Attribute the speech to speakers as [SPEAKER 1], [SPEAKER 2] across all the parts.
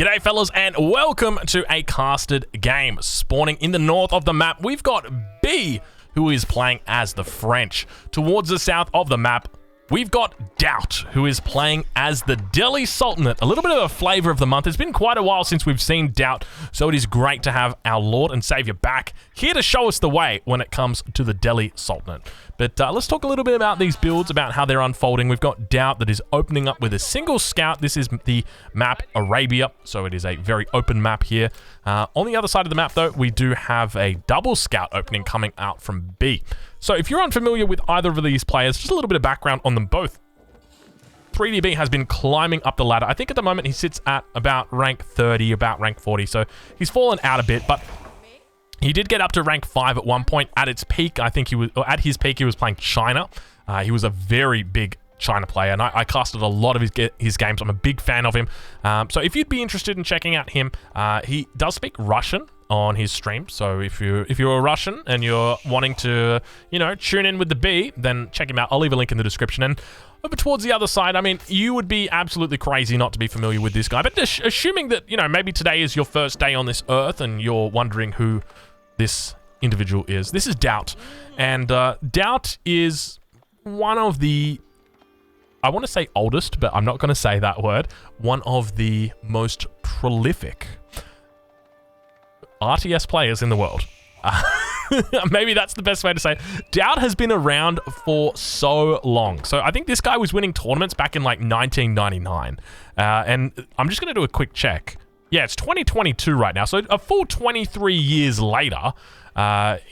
[SPEAKER 1] G'day fellas and welcome to a casted game. Spawning in the north of the map, we've got B, who is playing as the French. Towards the south of the map, we've got DauT, who is playing as the Delhi Sultanate. A little bit of a flavor of the month. It's been quite a while since we've seen DauT, so it is great to have our Lord and Savior back, here to show us the way when it comes to the Delhi Sultanate. But let's talk a little bit about these builds, about how they're unfolding. We've got DauT that is opening up with a single scout. This is the map Arabia, so it is a very open map here. On the other side of the map, though, we do have a double scout opening coming out from B. So if you're unfamiliar with either of these players, just a little bit of background on them both. 3DB has been climbing up the ladder. I think at the moment he sits at about rank 30, about rank 40, so he's fallen out a bit, but he did get up to rank 5 at one point. At its peak, I think he was, or at his peak, he was playing China. He was a very big China player, and I casted a lot of his games. I'm a big fan of him. So if you'd be interested in checking out him, he does speak Russian on his stream. So if you're a Russian and you're wanting to, you know, tune in with the B, then check him out. I'll leave a link in the description. And over towards the other side, I mean, you would be absolutely crazy not to be familiar with this guy. But assuming that, you know, maybe today is your first day on this earth and you're wondering who this individual is. This is DauT, and DauT is one of the, I want to say oldest, but I'm not going to say that word, one of the most prolific RTS players in the world. Maybe that's the best way to say it. DauT has been around for so long. So I think this guy was winning tournaments back in like 1999. And I'm just going to do a quick check. Yeah, it's 2022 right now, so a full 23 years later,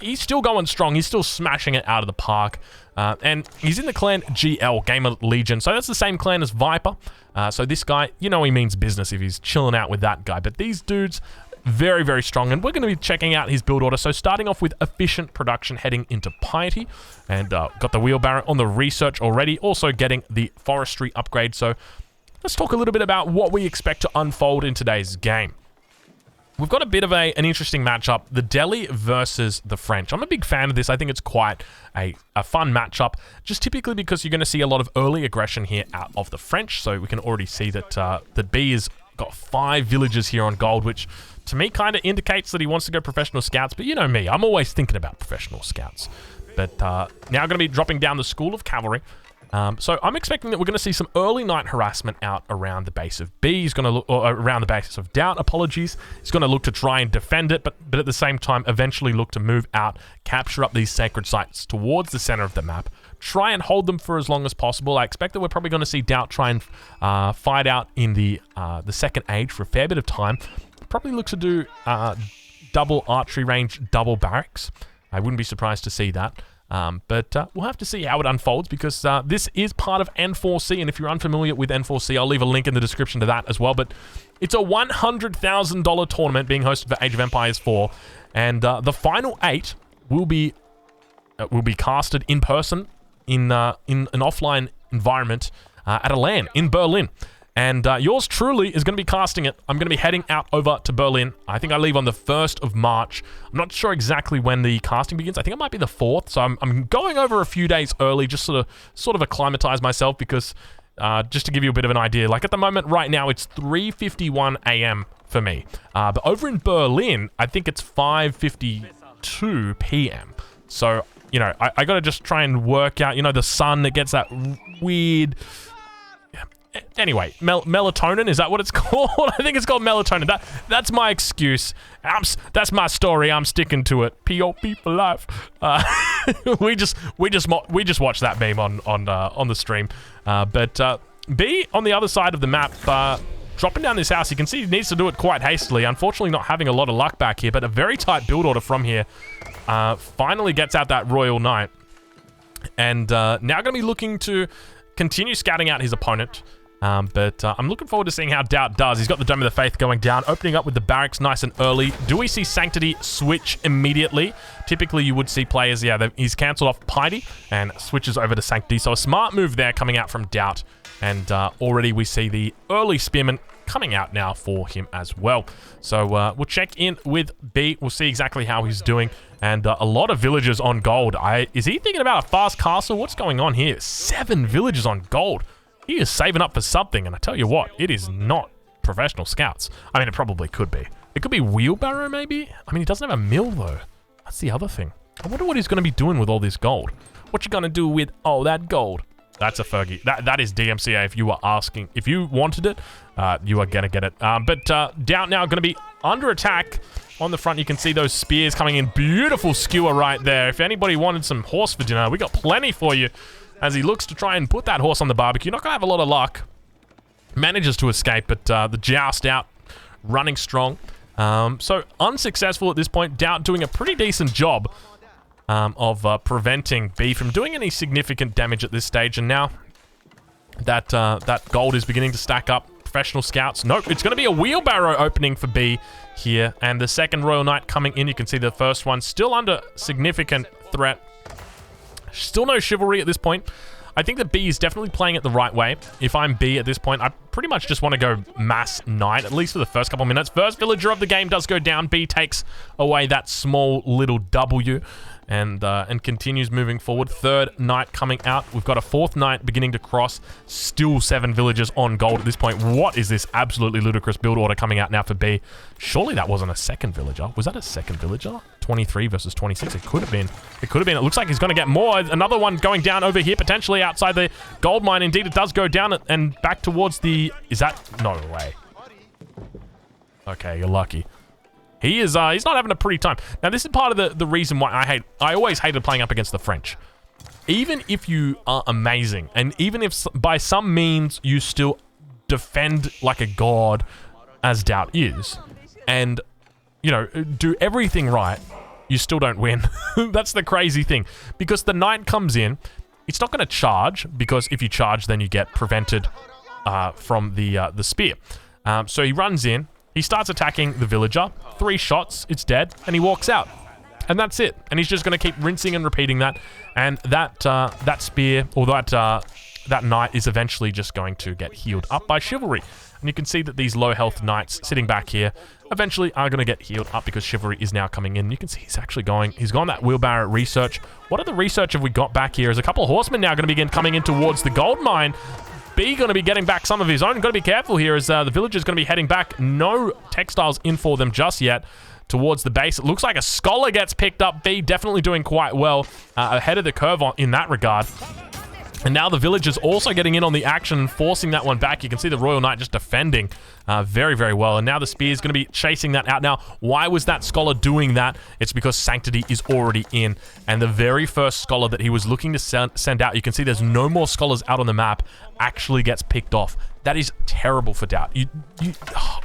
[SPEAKER 1] he's still going strong. He's still smashing it out of the park, and he's in the clan GL, Gamer Legion, so that's the same clan as Viper. So this guy, you know he means business if he's chilling out with that guy, but these dudes, very, very strong, and we're going to be checking out his build order. So starting off with efficient production, heading into piety, and got the wheelbarrow on the research already, also getting the forestry upgrade. So let's talk a little bit about what we expect to unfold in today's game. We've got a bit of an interesting matchup, the Delhi versus the French. I'm a big fan of this. I think it's quite a fun matchup, just typically because you're going to see a lot of early aggression here out of the French. So we can already see that that B has got 5 villages here on gold, which to me kind of indicates that he wants to go professional scouts. But you know me, I'm always thinking about professional scouts. But now going to be dropping down the School of Cavalry. So I'm expecting that we're going to see some early night harassment out around the base of B. He's going to look, or around the base of DauT, apologies. He's going to look to try and defend it, but at the same time, eventually look to move out, capture up these sacred sites towards the center of the map, try and hold them for as long as possible. I expect that we're probably going to see DauT try and fight out in the second age for a fair bit of time. Probably look to do double archery range, double barracks. I wouldn't be surprised to see that. But we'll have to see how it unfolds, because this is part of N4C, and if you're unfamiliar with N4C, I'll leave a link in the description to that as well. But it's a $100,000 tournament being hosted for Age of Empires 4, and the final 8 will be casted in person in an offline environment at a LAN in Berlin. And yours truly is going to be casting it. I'm going to be heading out over to Berlin. I think I leave on the 1st of March. I'm not sure exactly when the casting begins. I think it might be the 4th. So I'm going over a few days early, just sort of acclimatize myself, because just to give you a bit of an idea, like at the moment right now, it's 3:51 a.m. for me. But over in Berlin, I think it's 5:52 p.m. So, you know, I got to just try and work out, you know, the sun, it gets that weird... Anyway, melatonin, is that what it's called? I think it's called melatonin. That's my excuse. That's my story. I'm sticking to it. POP for life. We just watched that meme on the stream. But B on the other side of the map, dropping down this house. You can see he needs to do it quite hastily. Unfortunately, not having a lot of luck back here, but a very tight build order from here. Finally gets out that Royal Knight, and now going to be looking to continue scouting out his opponent. But I'm looking forward to seeing how DauT does. He's got the Dome of the Faith going down, opening up with the barracks nice and early. Do we see Sanctity switch immediately? Typically, you would see players, yeah, he's cancelled off Piety and switches over to Sanctity. So a smart move there coming out from DauT. And already we see the early Spearman coming out now for him as well. So we'll check in with B. We'll see exactly how he's doing. And a lot of villagers on gold. Is he thinking about a fast castle? What's going on here? 7 villagers on gold. He is saving up for something, and I tell you what, it is not professional scouts. I mean, it probably could be. It could be wheelbarrow, maybe? I mean, he doesn't have a mill, though. That's the other thing. I wonder what he's going to be doing with all this gold. What you going to do with all that gold? That's a Fergie. That is DMCA if you were asking. If you wanted it, you are going to get it. But DauT now going to be under attack. On the front, you can see those spears coming in. Beautiful skewer right there. If anybody wanted some horse for dinner, we got plenty for you. As he looks to try and put that horse on the barbecue. Not going to have a lot of luck. Manages to escape, but the joust out running strong. So unsuccessful at this point. DauT doing a pretty decent job of preventing B from doing any significant damage at this stage. And now that that gold is beginning to stack up. Professional scouts. Nope, it's going to be a wheelbarrow opening for B here. And the second Royal Knight coming in. You can see the first one still under significant threat. Still no chivalry at this point. I think that B is definitely playing it the right way. If I'm B at this point, I pretty much just want to go mass knight, at least for the first couple of minutes. First villager of the game does go down. B takes away that small little W and continues moving forward. Third knight coming out. We've got a fourth knight beginning to cross. Still 7 villagers on gold at this point. What is this absolutely ludicrous build order coming out now for B? Surely that wasn't a second villager. Was that a second villager? 23 versus 26. It could have been. It could have been. It looks like he's going to get more. Another one going down over here, potentially outside the gold mine. Indeed, it does go down and back towards the... Is that... No way. Okay, you're lucky. He is, he's not having a pretty time. Now, this is part of the reason why I always hated playing up against the French. Even if you are amazing, and even if by some means you still defend like a god, as DauT is, and, you know, do everything right, you still don't win. That's the crazy thing. Because the knight comes in, it's not going to charge, because if you charge, then you get prevented from the spear. So he runs in. He starts attacking the villager. 3 shots, it's dead, and he walks out. And that's it. And he's just going to keep rinsing and repeating that. And that spear, or that knight is eventually just going to get healed up by chivalry. And you can see that these low health knights sitting back here eventually are going to get healed up because chivalry is now coming in. You can see he's gone that wheelbarrow research. What other research have we got back here? Is a couple of horsemen now going to begin coming in towards the gold mine. B going to be getting back some of his own. Got to be careful here as the villager's going to be heading back. No textiles in for them just yet towards the base. It looks like a scholar gets picked up. B definitely doing quite well ahead of the curve in that regard. And now the villagers also getting in on the action, forcing that one back. You can see the Royal Knight just defending very, very well. And now the spear is going to be chasing that out. Now, why was that scholar doing that? It's because Sanctity is already in. And the very first scholar that he was looking to send out, you can see there's no more scholars out on the map, actually gets picked off. That is terrible for DauT.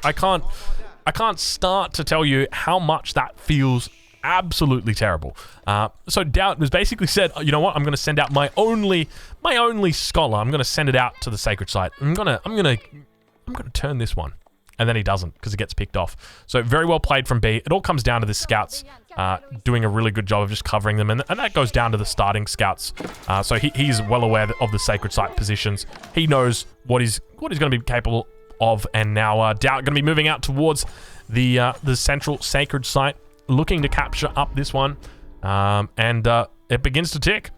[SPEAKER 1] I can't start to tell you how much that feels absolutely terrible. So DauT was basically said, you know what? I'm going to send out my only scholar. I'm going to send it out to the sacred site. I'm going to turn this one. And then he doesn't because it gets picked off. So very well played from B. It all comes down to the scouts doing a really good job of just covering them. And that goes down to the starting scouts. So he's well aware of the sacred site positions. He knows what he's going to be capable of. And now DauT going to be moving out towards the central sacred site, looking to capture up this one. And it begins to tick.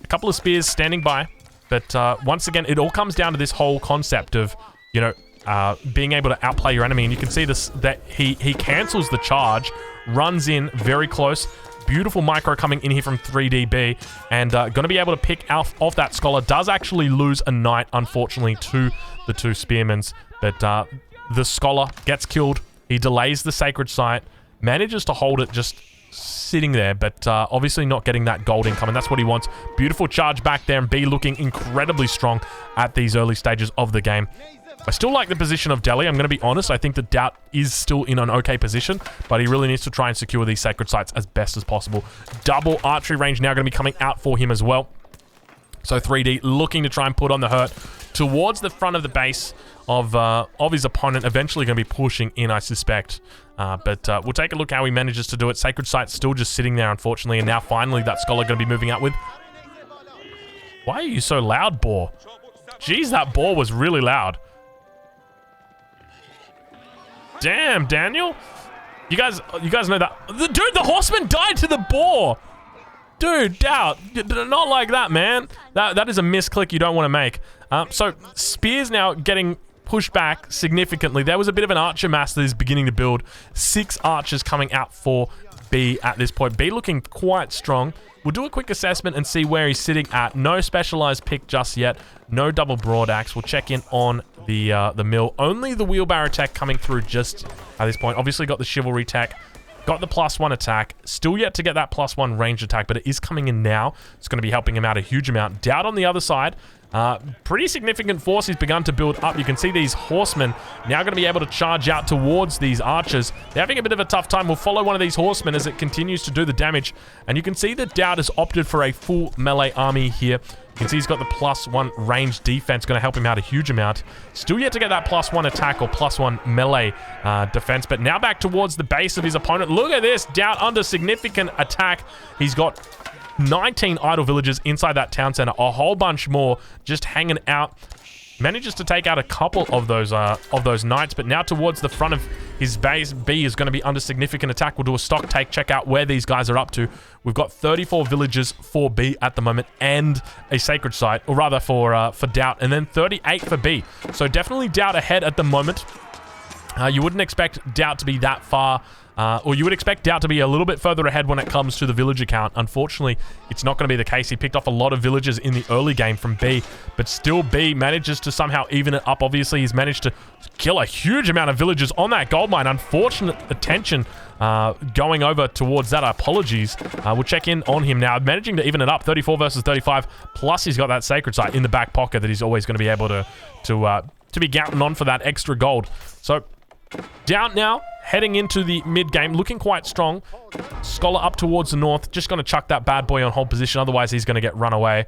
[SPEAKER 1] A couple of spears standing by. But once again, it all comes down to this whole concept of, you know, being able to outplay your enemy. And you can see this, that he cancels the charge, runs in very close. Beautiful micro coming in here from 3DB, and going to be able to pick off that scholar. Does actually lose a knight, unfortunately, to the 2 spearmen. But the scholar gets killed. He delays the sacred site, manages to hold it just sitting there, but obviously not getting that gold income, and that's what he wants. Beautiful charge back there, and B looking incredibly strong at these early stages of the game. I still like the position of Delhi. I'm going to be honest. I think that DauT is still in an okay position, but he really needs to try and secure these sacred sites as best as possible. Double archery range now going to be coming out for him as well. So 3D looking to try and put on the hurt towards the front of the base of his opponent. Eventually going to be pushing in, I suspect. But we'll take a look how he manages to do it. Sacred site's still just sitting there, unfortunately. And now finally that scholar going to be moving out with... Why are you so loud, boar? Jeez, that boar was really loud. Damn, Daniel. You guys know that. Dude, the horseman died to the boar. Dude, DauT. Not like that, man. That is a misclick you don't want to make. So, Spear's now getting pushed back significantly. There was a bit of an archer mass that is beginning to build. 6 archers coming out for B at this point. B looking quite strong. We'll do a quick assessment and see where he's sitting at. No specialized pick just yet. No double broad axe. We'll check in on the mill. Only the wheelbarrow tech coming through just at this point. Obviously got the chivalry tech. Got the +1 attack. Still yet to get that +1 range attack, but it is coming in now. It's going to be helping him out a huge amount. DauT on the other side. Pretty significant force he's begun to build up. You can see these horsemen now going to be able to charge out towards these archers. They're having a bit of a tough time. We'll follow one of these horsemen as it continues to do the damage. And you can see that DauT has opted for a full melee army here. You can see he's got the +1 range defense, going to help him out a huge amount. Still yet to get that +1 attack or +1 melee defense, but now back towards the base of his opponent. Look at this, DauT under significant attack. He's got 19 idle villagers inside that town center, a whole bunch more just hanging out. Manages to take out a couple of those knights, but now towards the front of his base, B is going to be under significant attack. We'll do a stock take, check out where these guys are up to. We've got 34 villagers for B at the moment, and a sacred site, or rather for DauT, and then 38 for B. So definitely DauT ahead at the moment. You wouldn't expect DauT to be that far. Or you would expect DauT to be a little bit further ahead when it comes to the villager count. Unfortunately, it's not going to be the case. He picked off a lot of villagers in the early game from B, but still B manages to somehow even it up. Obviously, he's managed to kill a huge amount of villagers on that gold mine. Unfortunate attention going over towards that. Apologies. We'll check in on him now. Managing to even it up, 34 versus 35. Plus, he's got that sacred site in the back pocket that he's always going to be able to be counting on for that extra gold. So, DauT now, heading into the mid-game, looking quite strong. Scholar up towards the north, just going to chuck that bad boy on hold position, otherwise he's going to get run away.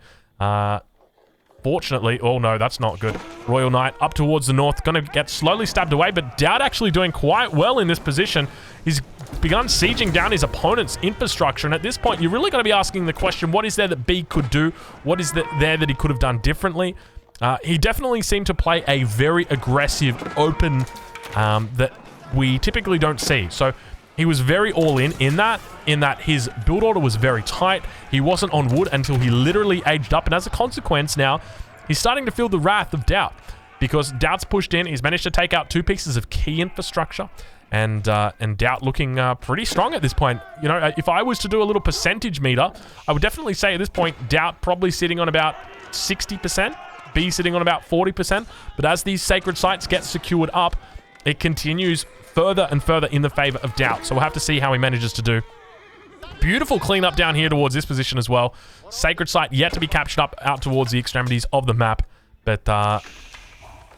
[SPEAKER 1] Fortunately, oh no, that's not good. Royal Knight up towards the north, going to get slowly stabbed away, but DauT actually doing quite well in this position. He's begun sieging down his opponent's infrastructure, and at this point, you're really going to be asking the question, what is there that B could do? What is there that he could have done differently? He definitely seemed to play a very aggressive, open that we typically don't see. So he was very all in that his build order was very tight. He wasn't on wood until he literally aged up, and as a consequence now, he's starting to feel the wrath of DauT, because DauT's pushed in. He's managed to take out 2 pieces of key infrastructure, and DauT looking pretty strong at this point. You know, if I was to do a little percentage meter, I would definitely say at this point, DauT probably sitting on about 60%, B sitting on about 40%, but as these sacred sites get secured up, it continues further and further in the favor of DauT. So we'll have to see how he manages to do. Beautiful cleanup down here towards this position as well. Sacred site yet to be captured up out towards the extremities of the map. But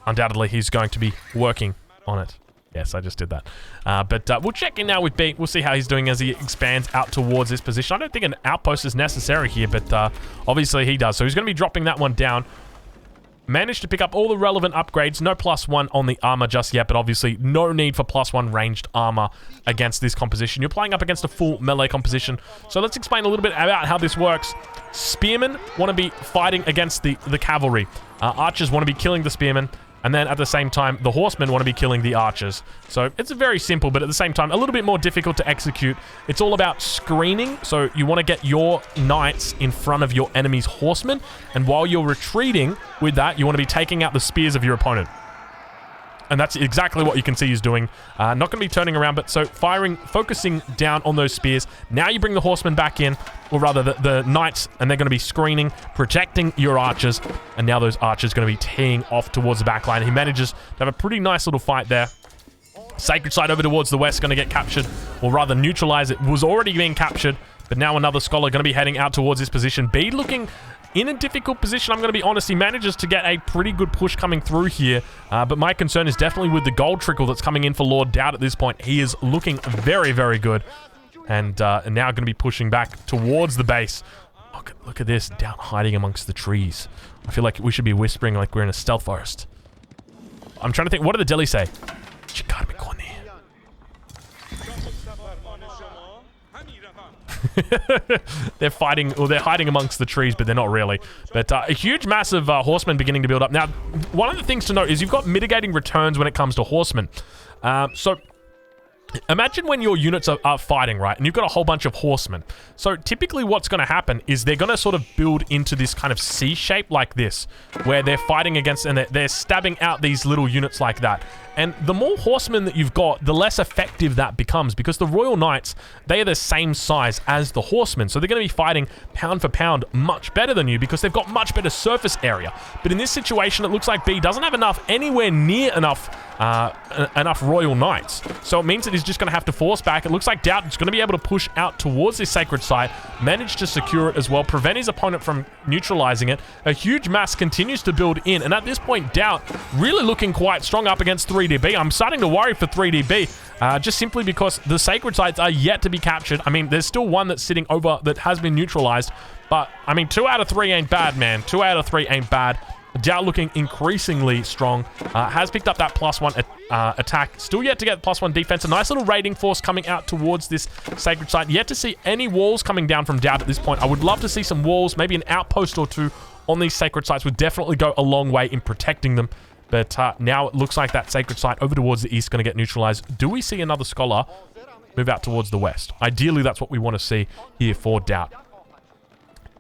[SPEAKER 1] undoubtedly he's going to be working on it. Yes, I just did that. But we'll check in now with B. We'll see how he's doing as he expands out towards this position. I don't think an outpost is necessary here, but obviously he does. So he's going to be dropping that one down. Managed to pick up all the relevant upgrades. No +1 on the armor just yet, but obviously no need for +1 ranged armor against this composition. You're playing up against a full melee composition. So let's explain a little bit about how this works. Spearmen want to be fighting against the cavalry. Archers want to be killing the spearmen. And then at the same time, the horsemen want to be killing the archers. So it's very simple, but at the same time, a little bit more difficult to execute. It's all about screening. So you want to get your knights in front of your enemy's horsemen. And while you're retreating with that, you want to be taking out the spears of your opponent. And that's exactly what you can see he's doing. Not going to be turning around, but so focusing down on those spears. Now you bring the horsemen back in, or rather the knights, and they're going to be screening, protecting your archers. And now those archers are going to be teeing off towards the back line. He manages to have a pretty nice little fight there. Sacred site over towards the west going to get captured, or rather neutralize. It was already being captured, but now another scholar going to be heading out towards this position. B looking in a difficult position, I'm going to be honest. He manages to get a pretty good push coming through here. But my concern is definitely with the gold trickle that's coming in for Lord DauT at this point. He is looking very, very good. And now going to be pushing back towards the base. Look at this. DauT hiding amongst the trees. I feel like we should be whispering like we're in a stealth forest. I'm trying to think. What did the deli say? They're fighting, or they're hiding amongst the trees, but they're not really. But a huge, massive horseman beginning to build up. Now, one of the things to note is you've got mitigating returns when it comes to horsemen. So Imagine when your units are fighting, right? And you've got a whole bunch of horsemen. So typically what's going to happen is they're going to sort of build into this kind of C shape like this, where they're fighting against and they're stabbing out these little units like that. And the more horsemen that you've got, the less effective that becomes, because the Royal Knights, they are the same size as the horsemen. So they're going to be fighting pound for pound much better than you because they've got much better surface area. But in this situation, it looks like B doesn't have anywhere near enough Royal Knights. So it means that he's just going to have to force back. It looks like DauT is going to be able to push out towards this sacred site, manage to secure it as well, prevent his opponent from neutralizing it. A huge mass continues to build in, and at this point, DauT really looking quite strong up against 3DB. I'm starting to worry for 3DB, just simply because the sacred sites are yet to be captured. I mean, there's still one that's sitting over that has been neutralized, but I mean, 2 out of 3 ain't bad, man. 2 out of 3 ain't bad. DauT looking increasingly strong. Has picked up that +1 attack. Still yet to get +1 defense. A nice little raiding force coming out towards this sacred site. Yet to see any walls coming down from DauT at this point. I would love to see some walls, maybe an outpost or 2 on these sacred sites would definitely go a long way in protecting them. But now it looks like that sacred site over towards the east going to get neutralized. Do we see another scholar move out towards the west? Ideally, that's what we want to see here for DauT.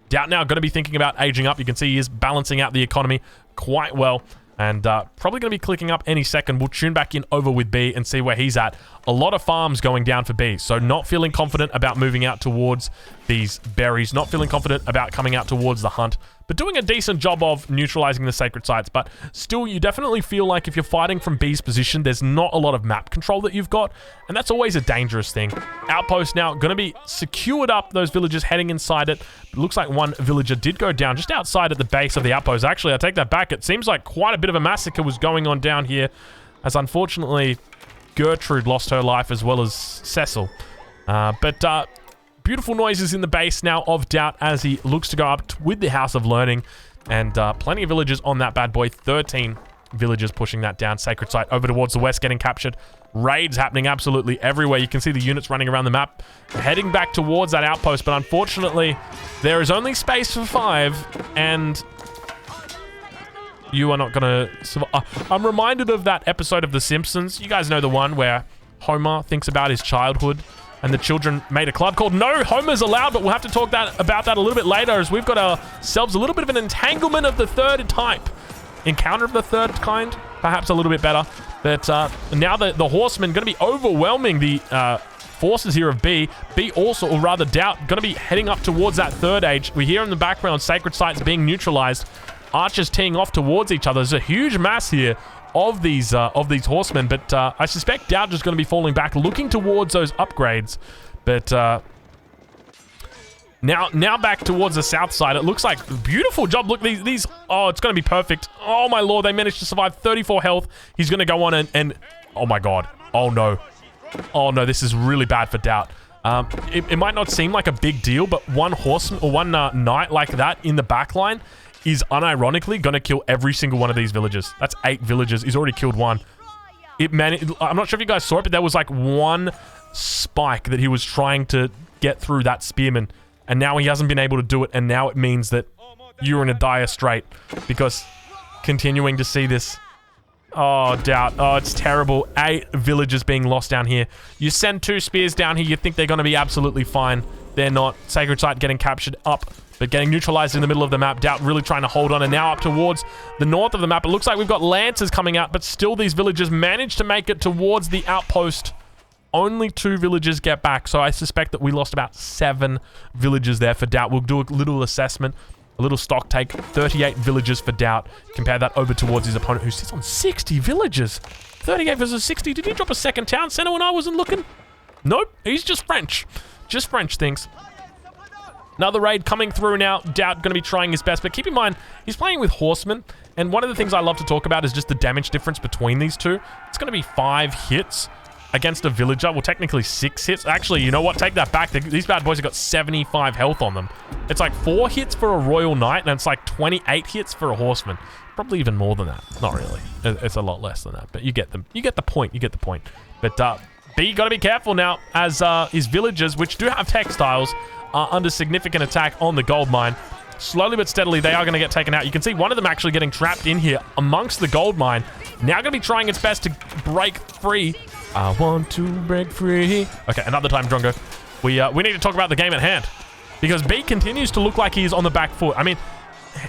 [SPEAKER 1] DauT now going to be thinking about aging up. You can see he is balancing out the economy quite well. And probably going to be clicking up any second. We'll tune back in over with B and see where he's at. A lot of farms going down for B. So not feeling confident about moving out towards these berries. Not feeling confident about coming out towards the hunt. But doing a decent job of neutralizing the sacred sites. But still, you definitely feel like if you're fighting from B's position, there's not a lot of map control that you've got. And that's always a dangerous thing. Outpost now going to be secured up, those villagers heading inside it. It looks like one villager did go down just outside at the base of the outpost. Actually, I take that back. It seems like quite a bit of a massacre was going on down here, as unfortunately Gertrude lost her life as well as Cecil. But beautiful noises in the base now of DauT as he looks to go up with the House of Learning, and plenty of villagers on that bad boy. 13 villagers pushing that down. Sacred site over towards the west getting captured. Raids happening absolutely everywhere. You can see the units running around the map, heading back towards that outpost, but unfortunately there is only space for 5, and you are not gonna survive. I'm reminded of that episode of The Simpsons. You guys know the one where Homer thinks about his childhood and the children made a club called No Homer's Allowed, but we'll have to talk about that a little bit later, as we've got ourselves a little bit of an entanglement of the third type. Encounter of the third kind, perhaps a little bit better. But now the horsemen going to be overwhelming the forces here of B. B also, or rather DauT, going to be heading up towards that third age. We hear in the background sacred sites being neutralized. Archers teeing off towards each other. There's a huge mass here of these horsemen, but I suspect DauT is going to be falling back, looking towards those upgrades. But now back towards the south side. It looks like beautiful job. Look, these oh, it's going to be perfect. Oh my lord, they managed to survive. 34 health. He's going to go on and oh my god. Oh no. Oh no, this is really bad for DauT. It might not seem like a big deal, but one horseman or one knight like that in the back line is unironically going to kill every single one of these villagers. That's 8 villagers. He's already killed 1. I'm not sure if you guys saw it, but there was like one spike that he was trying to get through that spearman, and now he hasn't been able to do it, and now it means that you're in a dire strait, because continuing to see this. Oh, DauT. Oh, it's terrible. 8 villagers being lost down here. You send 2 spears down here, you think they're going to be absolutely fine. They're not. Sacred site getting captured up, but getting neutralized in the middle of the map. DauT really trying to hold on, and now up towards the north of the map. It looks like we've got lancers coming out, but still these villagers manage to make it towards the outpost. Only 2 villagers get back, so I suspect that we lost about 7 villagers there for DauT. We'll do a little assessment, a little stock take. 38 villagers for DauT. Compare that over towards his opponent, who sits on 60 villagers. 38 versus 60. Did he drop a second town center when I wasn't looking? Nope, he's just French. Just French things. Another raid coming through now. DauT going to be trying his best, but keep in mind, he's playing with horsemen, and one of the things I love to talk about is just the damage difference between these two. It's going to be 5 hits against a villager. Well, technically 6 hits. Actually, you know what? Take that back. These bad boys have got 75 health on them. It's like 4 hits for a royal knight, and it's like 28 hits for a horseman. Probably even more than that. Not really. It's a lot less than that, but you get them. You get the point. You get the point. But B got to be careful now, as his villagers, which do have textiles, are under significant attack on the gold mine. Slowly but steadily, they are going to get taken out. You can see one of them actually getting trapped in here amongst the gold mine. Now going to be trying its best to break free I want to break free. Okay, another time, Drongo. We need to talk about the game at hand. Because B continues to look like he's on the back foot. I mean,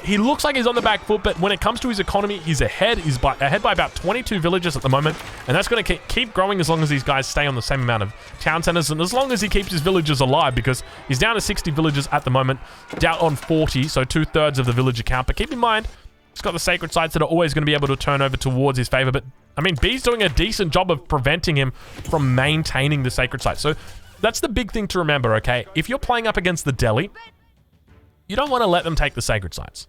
[SPEAKER 1] he looks like he's on the back foot, but when it comes to his economy, he's ahead. He's ahead by about 22 villages at the moment, and that's going to keep growing as long as these guys stay on the same amount of town centers, and as long as he keeps his villages alive, because he's down to 60 villages at the moment, DauT on 40, so 2/3 of the villager count. But keep in mind, he's got the sacred sites that are always going to be able to turn over towards his favor. But I mean, B's doing a decent job of preventing him from maintaining the sacred sites. So that's the big thing to remember, okay? If you're playing up against the Delhi, you don't want to let them take the sacred sites.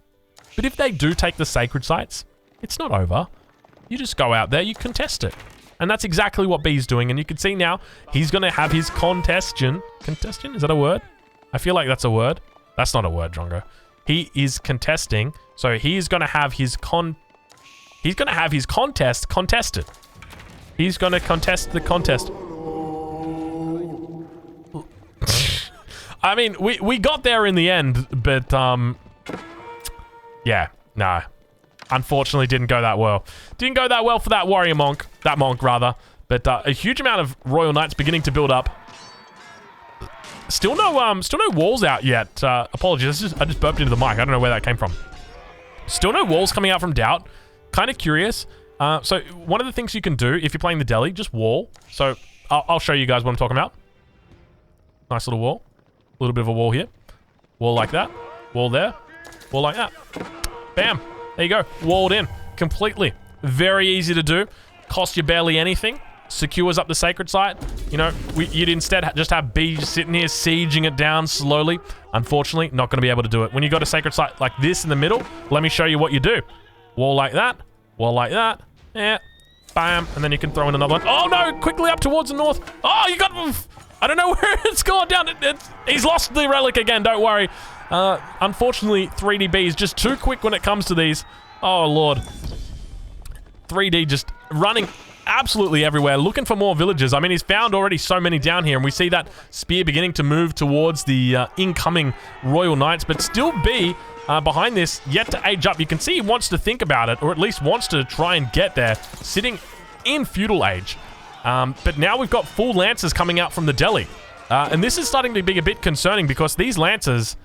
[SPEAKER 1] But if they do take the sacred sites, it's not over. You just go out there, you contest it. And that's exactly what B's doing. And you can see now, he's going to have his contestion. Contestion? Is that a word? I feel like that's a word. That's not a word, Drongo. He is contesting. So he's going to have his contest contested. He's going to contest the contest. I mean, we got there in the end, but, yeah, no. Unfortunately, didn't go that well. Didn't go that well for that warrior monk. That monk, rather. But, a huge amount of royal knights beginning to build up. Still no walls out yet. Apologies, I just burped into the mic. I don't know where that came from. Still no walls coming out from DauT. Kind of curious. So, one of the things you can do, if you're playing the Delhi, just wall. So, I'll show you guys what I'm talking about. Nice little wall. A little bit of a wall here. Wall like that. Wall there. Wall like that. Bam. There you go. Walled in. Completely. Very easy to do. Cost you barely anything. Secures up the sacred site. You know, you'd instead just have B just sitting here sieging it down slowly. Unfortunately, not going to be able to do it. When you got a sacred site like this in the middle, let me show you what you do. Wall like that. Wall like that. Yeah. Bam. And then you can throw in another one. Oh, no. Quickly up towards the north. Oh, you got... I don't know where it's gone down. He's lost the relic again, don't worry. Unfortunately, 3DB is just too quick when it comes to these. Oh, Lord. 3D just running absolutely everywhere, looking for more villagers. I mean, he's found already so many down here, and we see that spear beginning to move towards the incoming Royal Knights, but still B behind this, yet to age up. You can see he wants to think about it, or at least wants to try and get there, sitting in feudal age. But now we've got full lancers coming out from the Delhi. And this is starting to be a bit concerning because these lancers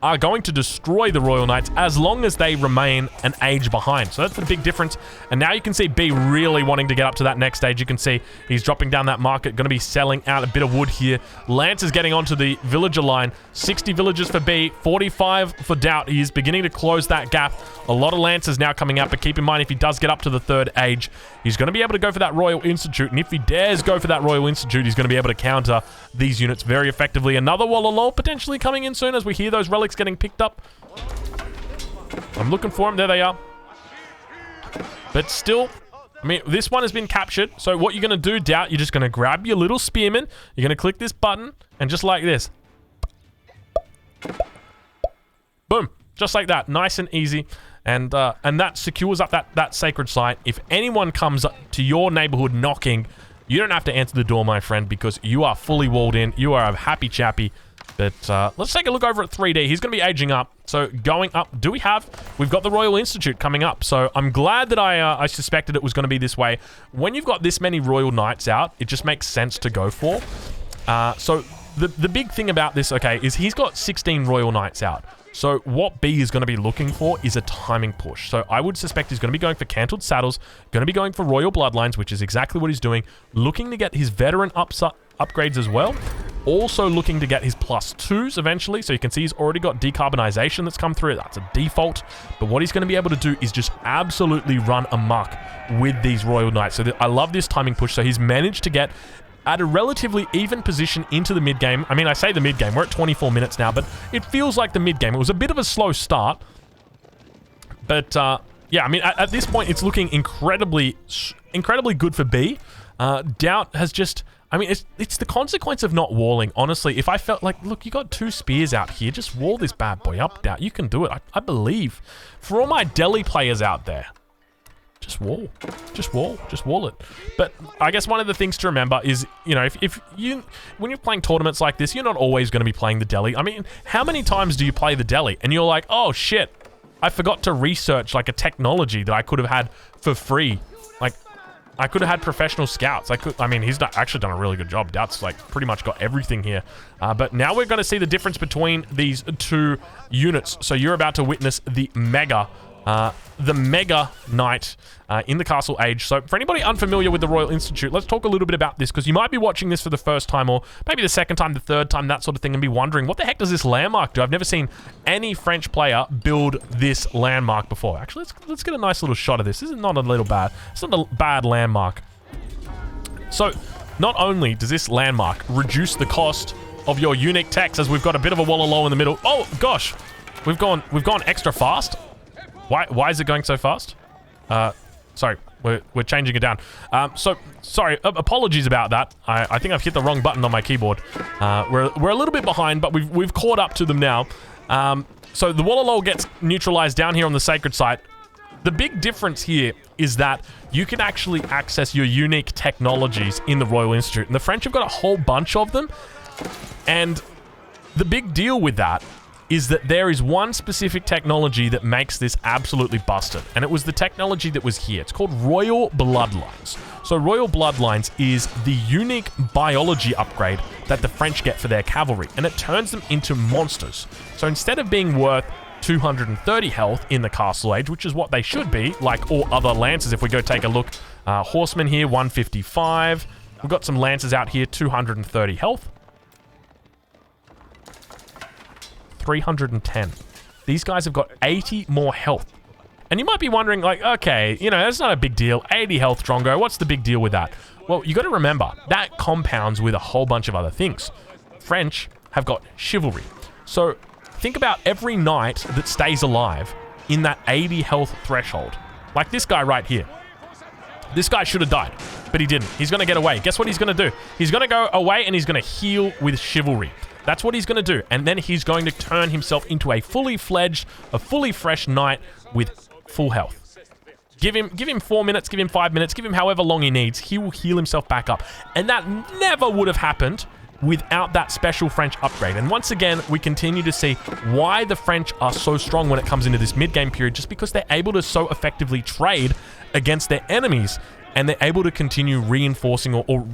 [SPEAKER 1] are going to destroy the Royal Knights as long as they remain an age behind. So that's the big difference. And now you can see B really wanting to get up to that next stage. You can see he's dropping down that market, going to be selling out a bit of wood here. Lancers getting onto the villager line. 60 villagers for B, 45 for DauT. He is beginning to close that gap. A lot of lancers now coming out, but keep in mind if he does get up to the third age, he's going to be able to go for that Royal Institute. And if he dares go for that Royal Institute, he's going to be able to counter these units very effectively. Another Wallalol potentially coming in soon as we hear those relics getting picked up. I'm looking for them. There they are. But still, I mean, this one has been captured. So what you're going to do, DauT, you're just going to grab your little spearman. You're going to click this button, and just like this. Boom. Just like that. Nice and easy. And that secures up that sacred site. If anyone comes up to your neighborhood knocking, you don't have to answer the door, my friend, because you are fully walled in. You are a happy chappy. But let's take a look over at 3D. He's going to be aging up. So going up, we've got the Royal Institute coming up. So I'm glad that I suspected it was going to be this way. When you've got this many Royal Knights out, it just makes sense to go for. So the big thing about this, okay, is he's got 16 Royal Knights out. So what B is going to be looking for is a timing push. So I would suspect he's going to be going for Cantled Saddles, going to be going for Royal Bloodlines, which is exactly what he's doing, looking to get his veteran upgrades as well. Also looking to get his +2s eventually. So you can see he's already got decarbonization that's come through. That's a default. But what he's going to be able to do is just absolutely run amok with these Royal Knights. So I love this timing push. So he's managed to get at a relatively even position into the mid-game. I mean, I say the mid-game. We're at 24 minutes now, but it feels like the mid-game. It was a bit of a slow start. But, yeah, I mean, at this point, it's looking incredibly good for B. DauT has just... I mean, it's the consequence of not walling. Honestly, if I felt like, look, you got 2 spears out here. Just wall this bad boy up, DauT. You can do it. I believe. For all my Delhi players out there, just wall. Just wall. Just wall it. But I guess one of the things to remember is, you know, when you're playing tournaments like this, you're not always going to be playing the Delhi. I mean, how many times do you play the Delhi and you're like, oh, shit, I forgot to research, like, a technology that I could have had for free. Like, I could have had professional scouts. I mean, he's actually done a really good job. DauT's like pretty much got everything here. But now we're going to see the difference between these two units. So you're about to witness the Mega Knight in the Castle Age. So for anybody unfamiliar with the Royal Institute, let's talk a little bit about this, because you might be watching this for the first time, or maybe the second time, the third time, that sort of thing, and be wondering, what the heck does this landmark do? I've never seen any French player build this landmark before. Actually, let's get a nice little shot of this. This is not a little bad. It's not a bad landmark. So not only does this landmark reduce the cost of your unique techs, as we've got a bit of a Wololo in the middle. Oh gosh, we've gone extra fast. Why is it going so fast? Sorry, we're changing it down. So, sorry, apologies about that. I think I've hit the wrong button on my keyboard. We're a little bit behind, but we've caught up to them now. So the Wololo gets neutralized down here on the sacred site. The big difference here is that you can actually access your unique technologies in the Royal Institute. And the French have got a whole bunch of them. And the big deal with that is that there is one specific technology that makes this absolutely busted. And it was the technology that was here. It's called Royal Bloodlines. So Royal Bloodlines is the unique biology upgrade that the French get for their cavalry. And it turns them into monsters. So instead of being worth 230 health in the Castle Age, which is what they should be, like all other lances, if we go take a look. Horsemen here, 155. We've got some lances out here, 230 health. 310. These guys have got 80 more health. And you might be wondering, like, okay, you know, that's not a big deal. 80 health, Drongo. What's the big deal with that? Well, you got to remember, that compounds with a whole bunch of other things. French have got chivalry. So think about every knight that stays alive in that 80 health threshold. Like this guy right here. This guy should have died, but he didn't. He's going to get away. Guess what he's going to do? He's going to go away and he's going to heal with chivalry. That's what he's going to do. And then he's going to turn himself into a fully fledged, a fully fresh knight with full health. Give him 4 minutes, give him 5 minutes, give him however long he needs. He will heal himself back up. And that never would have happened without that special French upgrade. And once again, we continue to see why the French are so strong when it comes into this mid-game period, just because they're able to so effectively trade against their enemies, and they're able to continue reinforcing or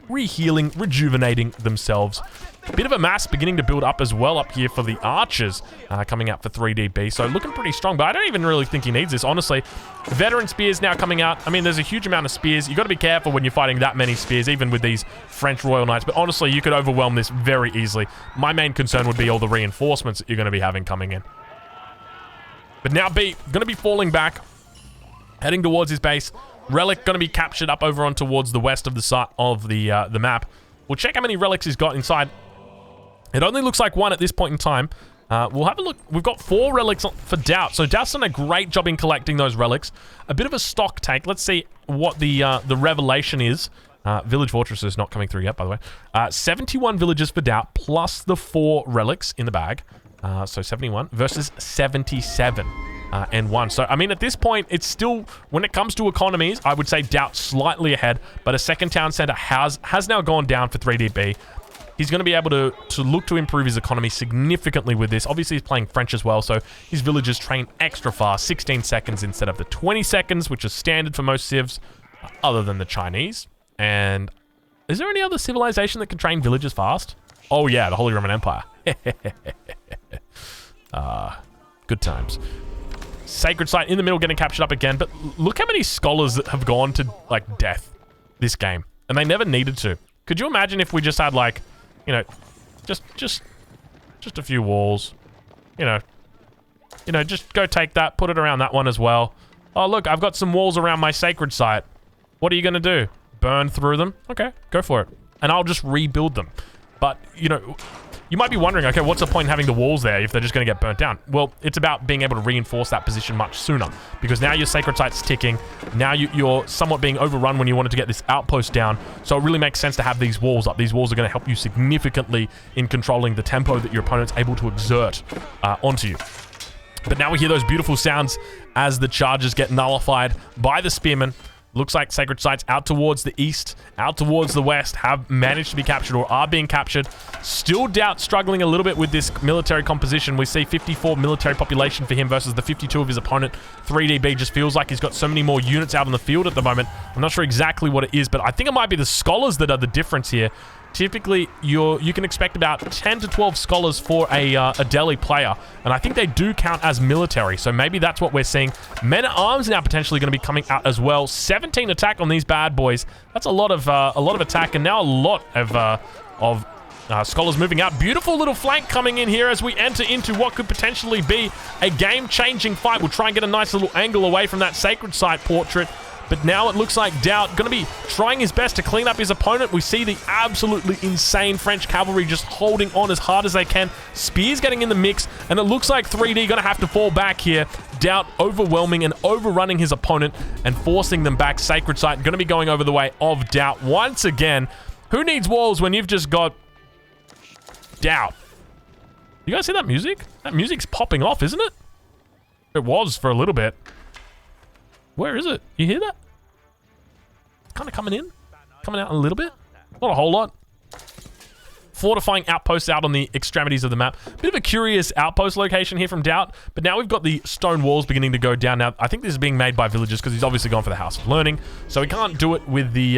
[SPEAKER 1] re-healing, rejuvenating themselves. A bit of a mass beginning to build up as well up here for the archers coming out for 3DB. So looking pretty strong, but I don't even really think he needs this, honestly. Veteran spears now coming out. I mean, there's a huge amount of spears. You got to be careful when you're fighting that many spears, even with these French Royal Knights. But honestly, you could overwhelm this very easily. My main concern would be all the reinforcements that you're going to be having coming in. But now B, going to be falling back, heading towards his base. Relic going to be captured up over on towards the west of the map. We'll check how many relics he's got inside. It only looks like one at this point in time. We'll have a look. We've got 4 relics for DauT. So DauT's done a great job in collecting those relics. A bit of a stock take. Let's see what the revelation is. Village Fortress is not coming through yet, by the way. 71 villages for DauT, plus the 4 relics in the bag. So 71 versus 77. And 1. So, I mean, at this point, it's still, when it comes to economies, I would say DauT slightly ahead, but a second town center has now gone down for 3DB. He's going to be able to look to improve his economy significantly with this. Obviously, he's playing French as well, so his villagers train extra fast, 16 seconds instead of the 20 seconds, which is standard for most civs, other than the Chinese. And is there any other civilization that can train villagers fast? Oh yeah, the Holy Roman Empire. Good times. Sacred site in the middle getting captured up again, but look how many scholars that have gone to, like, death this game, and they never needed to. Could you imagine if we just had, like, you know, just a few walls, you know, just go take that, put it around that one as well. Oh, look, I've got some walls around my sacred site. What are you going to do? Burn through them? Okay, go for it. And I'll just rebuild them. But, you know, you might be wondering, okay, what's the point in having the walls there if they're just going to get burnt down? Well, it's about being able to reinforce that position much sooner, because now your sacred site's ticking. Now you're somewhat being overrun when you wanted to get this outpost down. So it really makes sense to have these walls up. These walls are going to help you significantly in controlling the tempo that your opponent's able to exert onto you. But now we hear those beautiful sounds as the charges get nullified by the spearmen. Looks like sacred sites out towards the east, out towards the west have managed to be captured or are being captured. Still DauT struggling a little bit with this military composition. We see 54 military population for him versus the 52 of his opponent. 3DB just feels like he's got so many more units out on the field at the moment. I'm not sure exactly what it is, but I think it might be the scholars that are the difference here. Typically, you can expect about 10 to 12 scholars for a Delhi player, and I think they do count as military, so maybe that's what we're seeing. Men-at-Arms now potentially going to be coming out as well. 17 attack on these bad boys. That's a lot of attack, and now a lot of scholars moving out. Beautiful little flank coming in here as we enter into what could potentially be a game-changing fight. We'll try and get a nice little angle away from that sacred site portrait. But now it looks like DauT going to be trying his best to clean up his opponent. We see the absolutely insane French cavalry just holding on as hard as they can. Spears getting in the mix, and it looks like 3D going to have to fall back here. DauT overwhelming and overrunning his opponent and forcing them back. Sacred Site going to be going over the way of DauT once again. Who needs walls when you've just got DauT? You guys hear that music? That music's popping off, isn't it? It was for a little bit. Where is it? You hear that? It's kind of coming in. Coming out a little bit. Not a whole lot. Fortifying outposts out on the extremities of the map. Bit of a curious outpost location here from DauT, but now we've got the stone walls beginning to go down. Now, I think this is being made by villagers because he's obviously gone for the House of Learning, so he can't do it with the...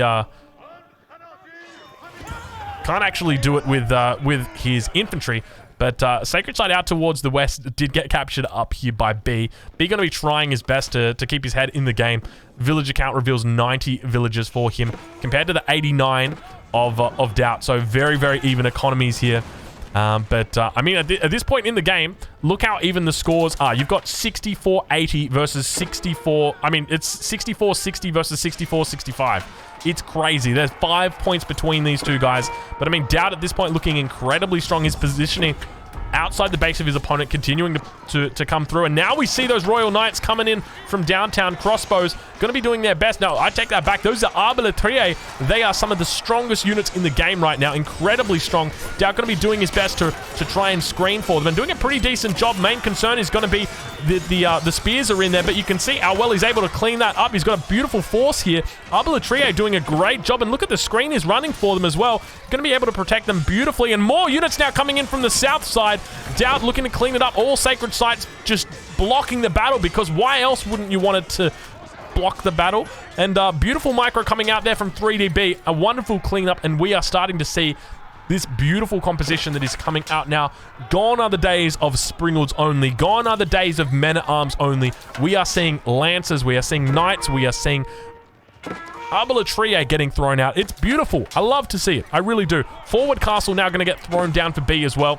[SPEAKER 1] can't actually do it with his infantry. But Sacred Site out towards the west did get captured up here by B. B going to be trying his best to keep his head in the game. Villager count reveals 90 villagers for him compared to the 89 of DauT. So very, very even economies here. I mean, at this point in the game, look how even the scores are. You've got 64-80 versus 64... I mean, it's 64-60 versus 64-65. It's crazy. There's 5 points between these two guys. But, I mean, DauT at this point looking incredibly strong. His positioning outside the base of his opponent, continuing to come through. And now we see those Royal Knights coming in from downtown. Crossbows going to be doing their best. No, I take that back. Those are Arbalètriers. They are some of the strongest units in the game right now. Incredibly strong. DauT going to be doing his best to try and screen for them and doing a pretty decent job. Main concern is going to be the spears are in there, but you can see how well he's able to clean that up. He's got a beautiful force here. Arbalètriers doing a great job, and look at the screen he's running for them as well. Going to be able to protect them beautifully, and more units now coming in from the south side. DauT looking to clean it up. All sacred sites just blocking the battle, because why else wouldn't you want it to block the battle? And beautiful micro coming out there from 3DB. A wonderful cleanup, and we are starting to see this beautiful composition that is coming out now. Gone are the days of Springalds only. Gone are the days of men-at-arms only. We are seeing lancers. We are seeing knights. We are seeing Arbalètriers getting thrown out. It's beautiful. I love to see it. I really do. Forward castle now going to get thrown down for B as well.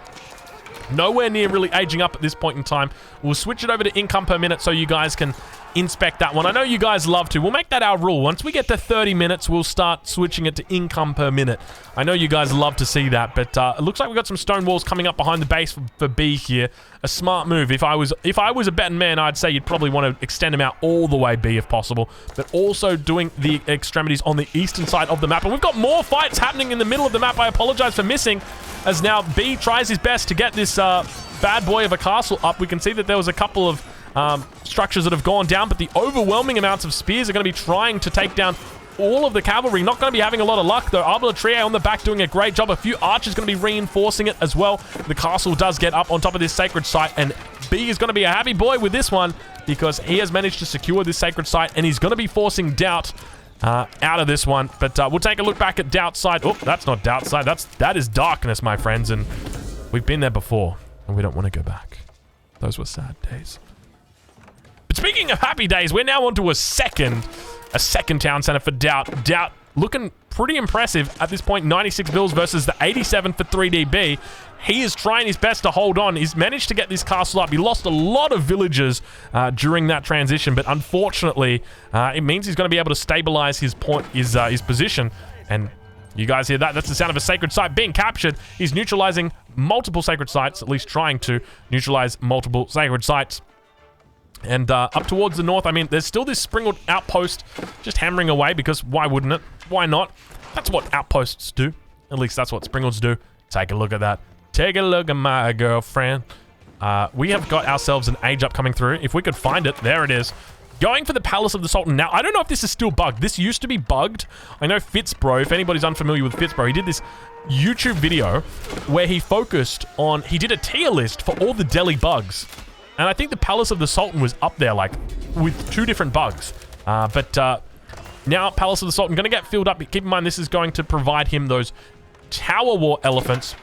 [SPEAKER 1] Nowhere near really aging up at this point in time. We'll switch it over to income per minute so you guys can inspect that one. I know you guys love to. We'll make that our rule. Once we get to 30 minutes, we'll start switching it to income per minute. I know you guys love to see that, but it looks like we've got some stone walls coming up behind the base for B here. A smart move. If I was a betting man, I'd say you'd probably want to extend them out all the way B if possible, but also doing the extremities on the eastern side of the map. And we've got more fights happening in the middle of the map. I apologize for missing, as now B tries his best to get this bad boy of a castle up. We can see that there was a couple of structures that have gone down, but the overwhelming amounts of spears are going to be trying to take down all of the cavalry. Not going to be having a lot of luck, though. Arbalètriers on the back doing a great job. A few archers going to be reinforcing it as well. The castle does get up on top of this sacred site, and B is going to be a happy boy with this one, because he has managed to secure this sacred site, and he's going to be forcing DauT out of this one. But we'll take a look back at DauT's side. Oh, that's not DauT's side. That is darkness, my friends, and we've been there before, and we don't want to go back. Those were sad days. But speaking of happy days, we're now onto a second town center for DauT. DauT looking pretty impressive at this point. 96 vills versus the 87 for 3DB. He is trying his best to hold on. He's managed to get this castle up. He lost a lot of villagers during that transition, but unfortunately, it means he's going to be able to stabilize his position. And you guys hear that? That's the sound of a sacred site being captured. He's neutralizing multiple sacred sites, at least trying to neutralize multiple sacred sites. And up towards the north, I mean, there's still this Springalds outpost just hammering away, because why wouldn't it? Why not? That's what outposts do. At least that's what Springalds do. Take a look at that. Take a look at my girlfriend. We have got ourselves an age up coming through. If we could find it, there it is. Going for the Palace of the Sultan. Now, I don't know if this is still bugged. This used to be bugged. I know Fitzbro, if anybody's unfamiliar with Fitzbro, he did this YouTube video where he focused on, he did a tier list for all the Delhi bugs. And I think the Palace of the Sultan was up there, like, with 2 different bugs. Now Palace of the Sultan going to get filled up. Keep in mind, this is going to provide him those Tower War elephants.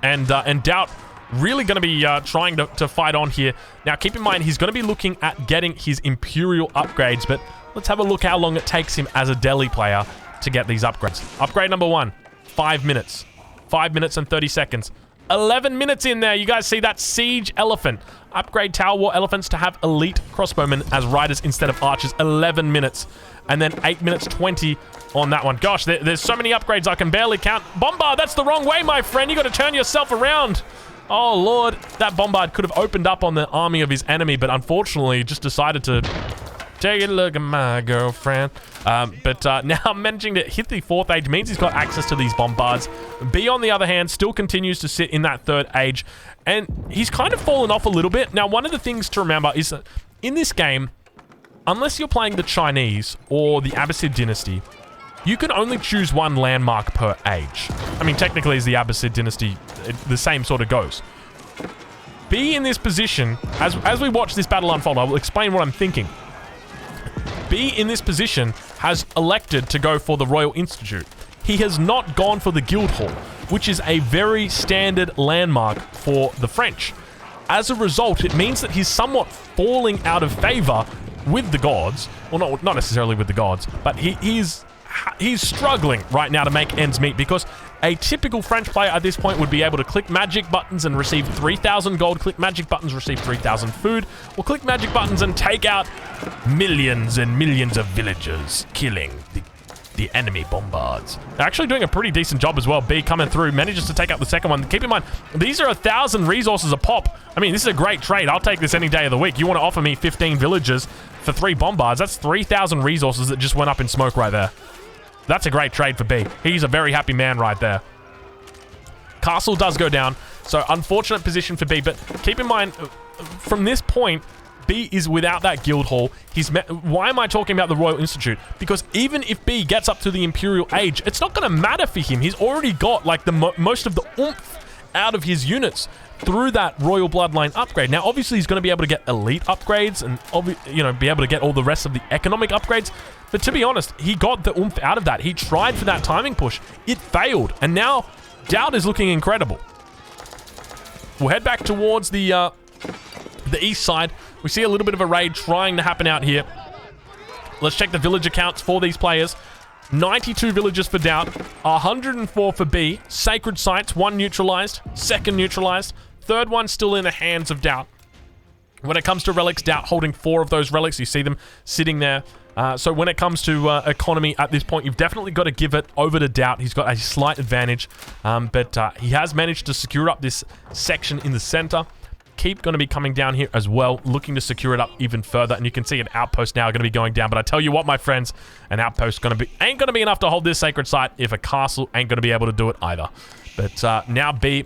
[SPEAKER 1] And DauT really going to be trying to fight on here. Now, keep in mind, he's going to be looking at getting his Imperial upgrades, but let's have a look how long it takes him as a Delhi player to get these upgrades. Upgrade number 1, 5 minutes. 5 minutes and 30 seconds. 11 minutes in there. You guys see that? Siege Elephant. Upgrade Tower War elephants to have elite crossbowmen as riders instead of archers. 11 minutes. And then 8 minutes 20 on that one. Gosh, there's so many upgrades I can barely count. Bombard, that's the wrong way, my friend. You got to turn yourself around. Oh, Lord. That Bombard could have opened up on the army of his enemy, but unfortunately just decided to take a look at my girlfriend. Now managing to hit the 4th age means he's got access to these Bombards. B, on the other hand, still continues to sit in that 3rd age, and he's kind of fallen off a little bit. Now, one of the things to remember is that in this game, unless you're playing the Chinese or the Abbasid dynasty, you can only choose 1 landmark per age. I mean, technically, as the Abbasid dynasty, the same sort of goes. B in this position, as we watch this battle unfold, I will explain what I'm thinking. B in this position has elected to go for the Royal Institute. He has not gone for the Guildhall, which is a very standard landmark for the French. As a result, it means that he's somewhat falling out of favor with the gods. Well, not necessarily with the gods, but he's struggling right now to make ends meet, because a typical French player at this point would be able to click magic buttons and receive 3,000 gold, click magic buttons, receive 3,000 food, or click magic buttons and take out millions and millions of villagers, killing the enemy Bombards. They're actually doing a pretty decent job as well. B coming through, manages to take out the second one. Keep in mind, these are 1,000 resources a pop. I mean, this is a great trade. I'll take this any day of the week. You want to offer me 15 villagers for 3 Bombards? That's 3,000 resources that just went up in smoke right there. That's a great trade for B. He's a very happy man right there. Castle does go down, so unfortunate position for B, but keep in mind, from this point, B is without that Guildhall. Why am I talking about the Royal Institute? Because even if B gets up to the Imperial age, it's not going to matter for him. He's already got like the most of the oomph out of his units through that Royal Bloodline upgrade. Now, obviously, he's going to be able to get elite upgrades and, be able to get all the rest of the economic upgrades. But to be honest, he got the oomph out of that. He tried for that timing push. It failed. And now, DauT is looking incredible. We'll head back towards the east side. We see a little bit of a raid trying to happen out here. Let's check the villager counts for these players. 92 villagers for DauT, 104 for B. Sacred sites, 1 neutralized, 2nd neutralized, 3rd one still in the hands of DauT. When it comes to relics, DauT holding 4 of those relics. You see them sitting there. So when it comes to economy at this point, you've definitely got to give it over to DauT. He's got a slight advantage, but he has managed to secure up this section in the center. Keep going to be coming down here as well, looking to secure it up even further. And you can see an outpost now going to be going down. But I tell you what, my friends, an outpost ain't going to be enough to hold this sacred site if a castle ain't going to be able to do it either. But now B,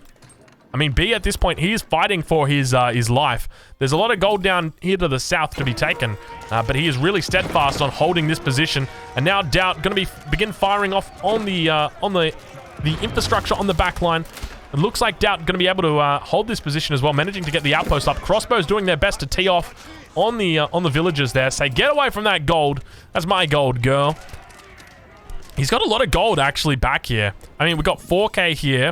[SPEAKER 1] I mean, B at this point, he is fighting for his life. There's a lot of gold down here to the south to be taken, but he is really steadfast on holding this position. And now DauT going to begin firing off on the infrastructure on the back line. It looks like DauT going to be able to hold this position as well, managing to get the outpost up. Crossbows doing their best to tee off on the villagers there. Say, get away from that gold. That's my gold, girl. He's got a lot of gold actually back here. I mean, we've got 4K here.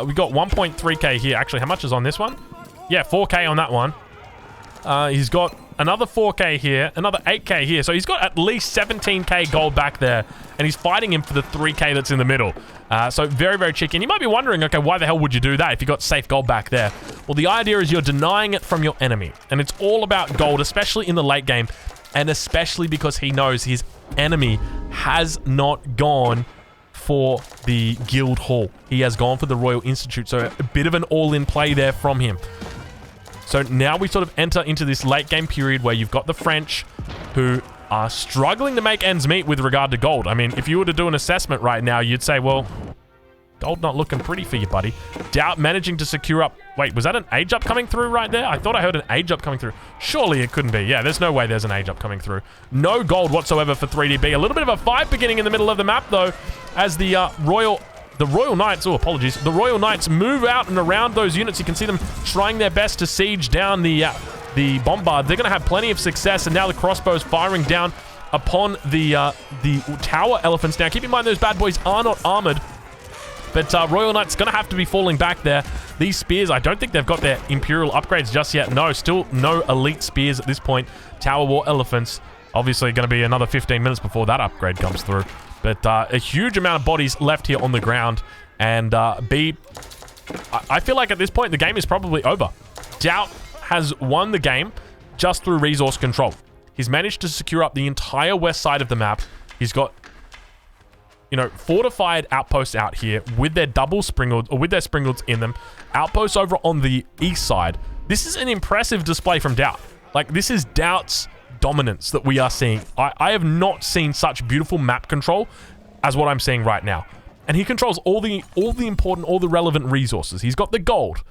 [SPEAKER 1] We've got 1.3K here. Actually, how much is on this one? Yeah, 4K on that one. He's got another 4K here, another 8K here. So he's got at least 17K gold back there, and he's fighting him for the 3K that's in the middle. So very, very cheeky. And you might be wondering, okay, why the hell would you do that if you got safe gold back there? Well, the idea is you're denying it from your enemy, and it's all about gold, especially in the late game, and especially because he knows his enemy has not gone for the Guildhall. He has gone for the Royal Institute, so a bit of an all-in play there from him. So now we sort of enter into this late game period where you've got the French who are struggling to make ends meet with regard to gold. I mean, if you were to do an assessment right now, you'd say, well, Gold not looking pretty for you, buddy. DauT managing to secure up. Wait, was that an age up coming through right there? I thought I heard an age up coming through. Surely it couldn't be. Yeah, there's no way there's an age up coming through. No gold whatsoever for 3DB. A little bit of a fight beginning in the middle of the map, though, as the Royal Knights, oh, apologies. The Royal Knights move out and around those units. You can see them trying their best to siege down the bombard. They're going to have plenty of success, and now the crossbows firing down upon the tower elephants. Now, keep in mind, those bad boys are not armored, but Royal Knight's going to have to be falling back there. These spears, I don't think they've got their Imperial upgrades just yet. No, still no elite spears at this point. Tower War elephants, obviously going to be another 15 minutes before that upgrade comes through. But a huge amount of bodies left here on the ground. And B, I feel like at this point, the game is probably over. DauT has won the game just through resource control. He's managed to secure up the entire west side of the map. He's got, you know, fortified outposts out here with their double springalds, or with their springalds in them. Outposts over on the east side. This is an impressive display from DauT. Like, this is DauT's dominance that we are seeing. I have not seen such beautiful map control as what I'm seeing right now. And he controls all the important, all the relevant resources. He's got the gold.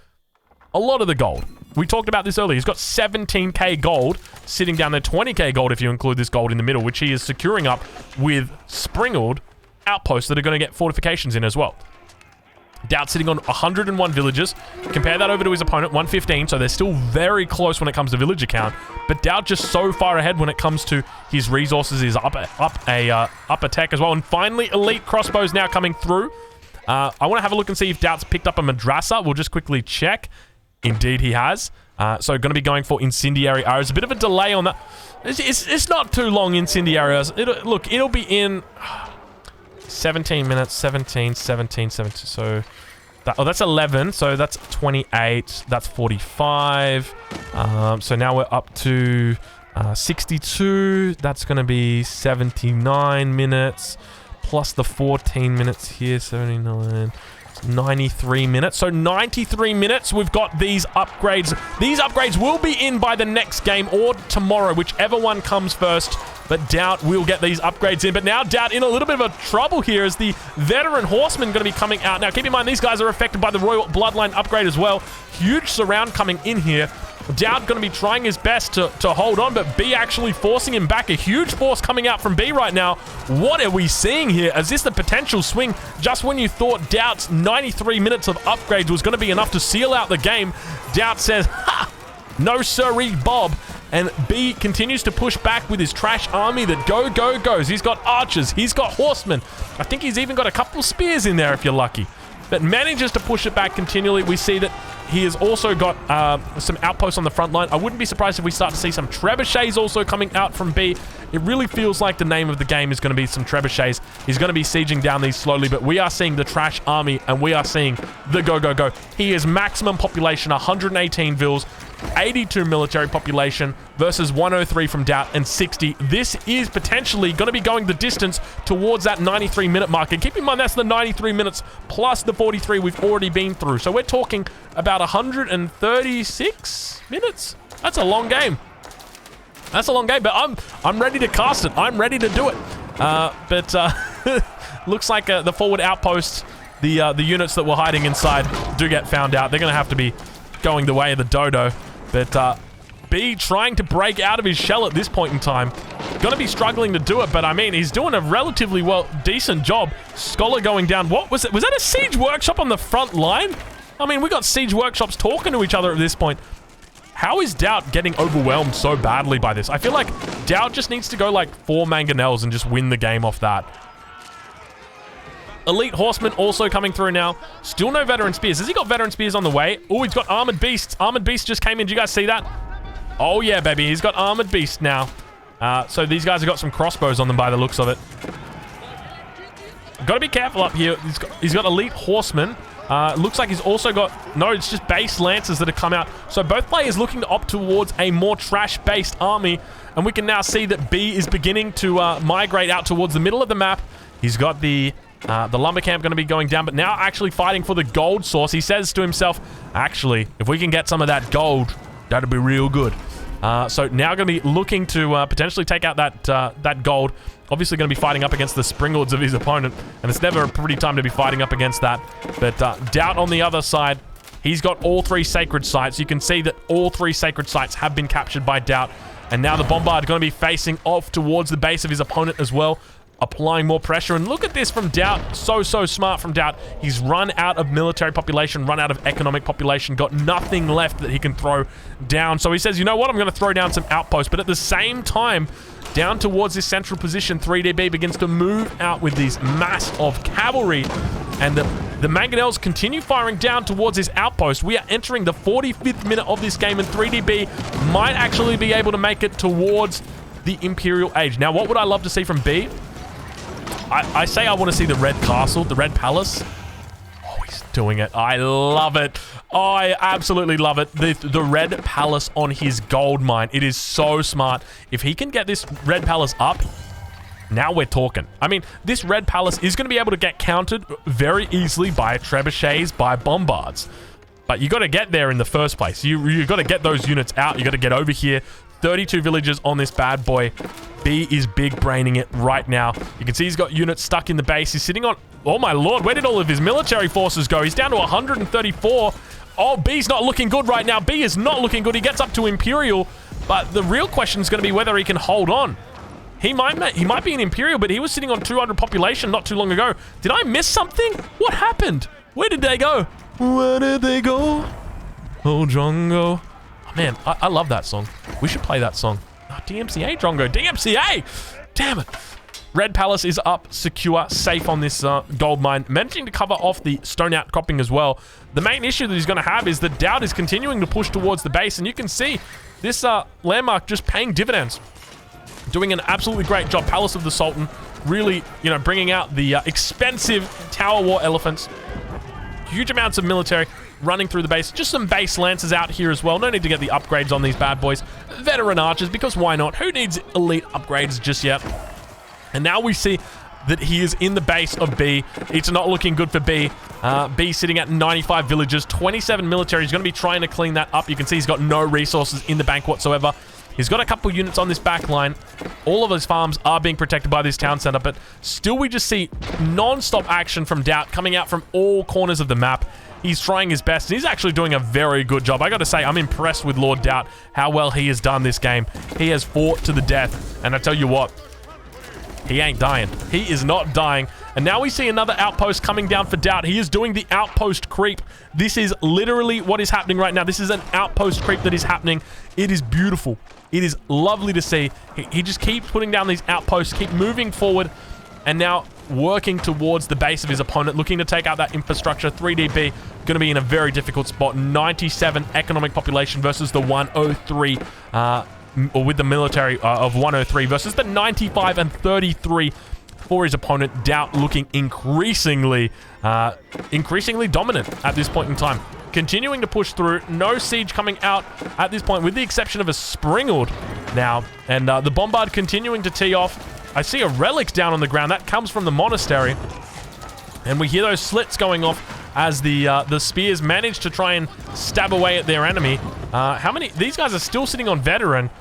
[SPEAKER 1] A lot of the gold. We talked about this earlier. He's got 17k gold sitting down there. 20k gold if you include this gold in the middle, which he is securing up with springled outposts that are going to get fortifications in as well. DauT sitting on 101 villagers. Compare that over to his opponent, 115, so they're still very close when it comes to villager count. But DauT just so far ahead when it comes to his resources, his upper tech as well. And finally, elite crossbows now coming through. I want to have a look and see if DauT's picked up a madrasa. We'll just quickly check. Indeed, he has. So going to be going for incendiary arrows. A bit of a delay on that. It's not too long, incendiary arrows. It'll be in 17 minutes, 17. So, that's 11. So that's 28. That's 45. So now we're up to 62. That's going to be 79 minutes. Plus the 14 minutes here, 79. 93 minutes. So 93 minutes, we've got these upgrades. These upgrades will be in by the next game or tomorrow, whichever one comes first. But DauT will get these upgrades in. But now DauT in a little bit of a trouble here as the veteran horsemen going to be coming out. Now, keep in mind, these guys are affected by the Royal Bloodline upgrade as well. Huge surround coming in here. DauT going to be trying his best to hold on, but B actually forcing him back. A huge force coming out from B right now. What are we seeing here? Is this the potential swing just when you thought DauT's 93 minutes of upgrades was going to be enough to seal out the game? DauT says, ha! No sirree, Bob. And B continues to push back with his trash army that goes. He's got archers. He's got horsemen. I think he's even got a couple spears in there if you're lucky. But manages to push it back continually. We see that he has also got some outposts on the front line. I wouldn't be surprised if we start to see some trebuchets also coming out from B. It really feels like the name of the game is going to be some trebuchets. He's going to be sieging down these slowly, but we are seeing the trash army and we are seeing the go. He is maximum population, 118 vills, 82 military population versus 103 from DauT and 60. This is potentially going to be going the distance towards that 93-minute mark. And keep in mind, that's the 93 minutes plus the 43 we've already been through. So we're talking about 136 minutes. That's a long game. That's a long game, but I'm ready to cast it. I'm ready to do it. But looks like the forward outposts, the units that were hiding inside do get found out. They're going to have to be going the way of the dodo. But B trying to break out of his shell at this point in time. Going to be struggling to do it, but I mean, he's doing a relatively decent job. Scholar going down. What was it? Was that a siege workshop on the front line? I mean, we got siege workshops talking to each other at this point. How is DauT getting overwhelmed so badly by this? I feel like DauT just needs to go like 4 mangonels and just win the game off that. Elite Horsemen also coming through now. Still no Veteran Spears. Has he got Veteran Spears on the way? Oh, he's got Armored Beasts. Armored Beasts just came in. Did you guys see that? Oh, yeah, baby. He's got Armored Beasts now. So these guys have got some crossbows on them by the looks of it. Got to be careful up here. He's got Elite Horsemen. Looks like he's also got... No, it's just base Lancers that have come out. So both players looking to opt towards a more trash-based army. And we can now see that B is beginning to migrate out towards the middle of the map. He's got the lumber camp going to be going down, but now actually fighting for the gold source. He says to himself, actually, if we can get some of that gold, that'd be real good. So now going to be looking to potentially take out that gold. Obviously going to be fighting up against the Springalds of his opponent, and it's never a pretty time to be fighting up against that. But DauT on the other side, he's got all 3 sacred sites. You can see that all 3 sacred sites have been captured by DauT, and now the Bombard going to be facing off towards the base of his opponent as well, applying more pressure. And look at this from DauT. So smart from DauT. He's run out of military population, run out of economic population, got nothing left that he can throw down. So he says, you know what, I'm going to throw down some outposts. But at the same time, down towards this central position, 3DB begins to move out with these mass of cavalry. And the Mangonels continue firing down towards his outpost. We are entering the 45th minute of this game, and 3DB might actually be able to make it towards the Imperial Age. Now, what would I love to see from B? I say I want to see the Red Castle, the Red Palace. Oh, he's doing it. I love it. Oh, I absolutely love it. The Red Palace on his gold mine. It is so smart. If he can get this Red Palace up, now we're talking. I mean, this Red Palace is going to be able to get countered very easily by trebuchets, by bombards. But you got to get there in the first place. You got to get those units out. You got to get over here. 32 villagers on this bad boy. B is big braining it right now. You can see he's got units stuck in the base. He's sitting on... Oh my lord, where did all of his military forces go? He's down to 134. Oh, B's not looking good right now. B is not looking good. He gets up to Imperial, but the real question is going to be whether he can hold on. He might be an Imperial, but he was sitting on 200 population not too long ago. Did I miss something? What happened? Where did they go? Where did they go? Oh, Drongo. Oh, man, I love that song. We should play that song. Oh, DMCA, Drongo. DMCA! Damn it. Red Palace is up, secure, safe on this gold mine, managing to cover off the stone outcropping as well. The main issue that he's going to have is that DauT is continuing to push towards the base, and you can see this landmark just paying dividends. Doing an absolutely great job. Palace of the Sultan really, you know, bringing out the expensive Tower War elephants. Huge amounts of military running through the base. Just some base lancers out here as well. No need to get the upgrades on these bad boys. Veteran archers, because why not? Who needs elite upgrades just yet? And now we see that he is in the base of B. It's not looking good for B. B sitting at 95 villagers, 27 military. He's going to be trying to clean that up. You can see he's got no resources in the bank whatsoever. He's got a couple units on this back line. All of his farms are being protected by this town center, but still we just see non-stop action from DauT coming out from all corners of the map. He's trying his best, and he's actually doing a very good job. I got to say, I'm impressed with Lord DauT, how well he has done this game. He has fought to the death, and I tell you what, he ain't dying. He is not dying. And now we see another outpost coming down for DauT. He is doing the outpost creep. This is literally what is happening right now. This is an outpost creep that is happening. It is beautiful. It is lovely to see. He just keeps putting down these outposts, keep moving forward, and now working towards the base of his opponent, looking to take out that infrastructure. 3DB going to be in a very difficult spot. 97 economic population versus the 103, or with the military of 103 versus the 95 and 33 for his opponent. DauT looking increasingly dominant at this point in time. Continuing to push through. No siege coming out at this point, with the exception of a Springald now. And the Bombard continuing to tee off. I see a relic down on the ground. That comes from the monastery. And we hear those slits going off as the spears manage to try and stab away at their enemy. How many? These guys are still sitting on veteran.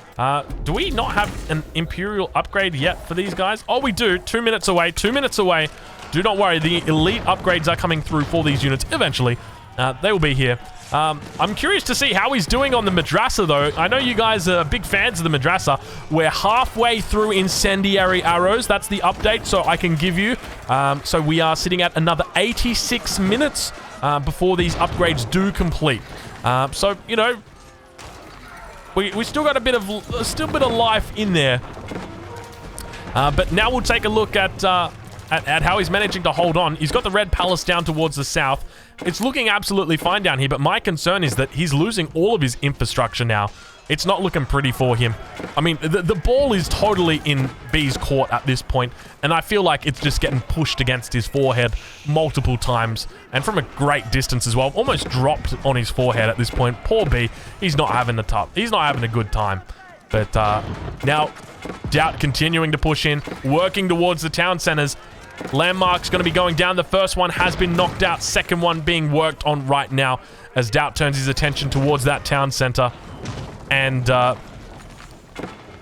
[SPEAKER 1] Do we not have an Imperial upgrade yet for these guys? Oh, we do. 2 minutes away. 2 minutes away. Do not worry. The elite upgrades are coming through for these units eventually. They will be here. I'm curious to see how he's doing on the Madrasa, though. I know you guys are big fans of the Madrasa. We're halfway through Incendiary Arrows. That's the update, so I can give you. So we are sitting at another 86 minutes before these upgrades do complete. So, you know, we still got a bit of life in there. But now we'll take a look at how he's managing to hold on. He's got the Red Palace down towards the south. It's looking absolutely fine down here, but my concern is that he's losing all of his infrastructure now. It's not looking pretty for him. I mean, the ball is totally in B's court at this point, and I feel like it's just getting pushed against his forehead multiple times, and from a great distance as well. Almost dropped on his forehead at this point. Poor B. He's not having a good time. But now, DauT continuing to push in, working towards the town centers. Landmark's going to be going down. The first one has been knocked out. Second one being worked on right now as DauT turns his attention towards that town center. And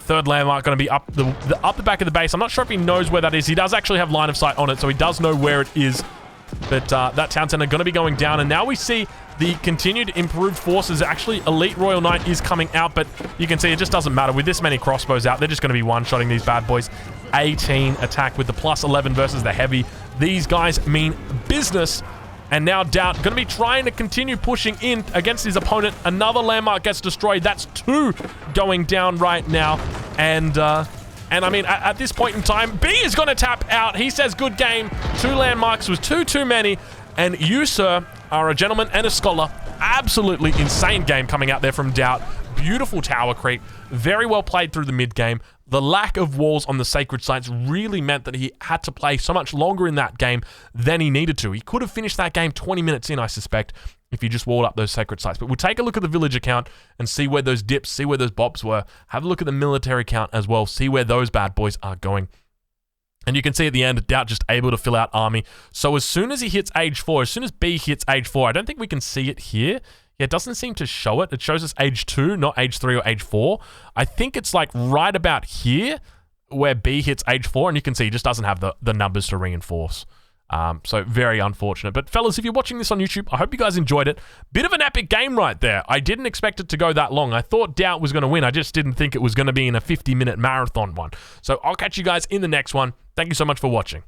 [SPEAKER 1] third landmark going to be up the back of the base. I'm not sure if he knows where that is. He does actually have line of sight on it, so he does know where it is. But that town center going to be going down. And now we see the continued improved forces. Actually, Elite Royal Knight is coming out, but you can see it just doesn't matter. With this many crossbows out, they're just going to be one-shotting these bad boys. 18 attack with the plus 11 versus the heavy. These guys mean business. And now DauT going to be trying to continue pushing in against his opponent. Another landmark gets destroyed. That's 2 going down right now. And I mean, at this point in time, B is going to tap out. He says, good game. 2 landmarks was too many. And you, sir, are a gentleman and a scholar. Absolutely insane game coming out there from DauT. Beautiful tower creep. Very well played through the mid game. The lack of walls on the sacred sites really meant that he had to play so much longer in that game than he needed to. He could have finished that game 20 minutes in, I suspect, if he just walled up those sacred sites. But we'll take a look at the village account and see where those dips, see where those bobs were. Have a look at the military count as well. See where those bad boys are going. And you can see at the end, DauT just able to fill out army. So as soon as he hits age 4, as soon as B hits age 4, I don't think we can see it here. Yeah, it doesn't seem to show it. It shows us age 2, not age 3 or age 4. I think it's like right about here where B hits age 4, and you can see he just doesn't have the numbers to reinforce. So very unfortunate. But fellas, if you're watching this on YouTube, I hope you guys enjoyed it. Bit of an epic game right there. I didn't expect it to go that long. I thought DauT was going to win. I just didn't think it was going to be in a 50-minute marathon one. So I'll catch you guys in the next one. Thank you so much for watching.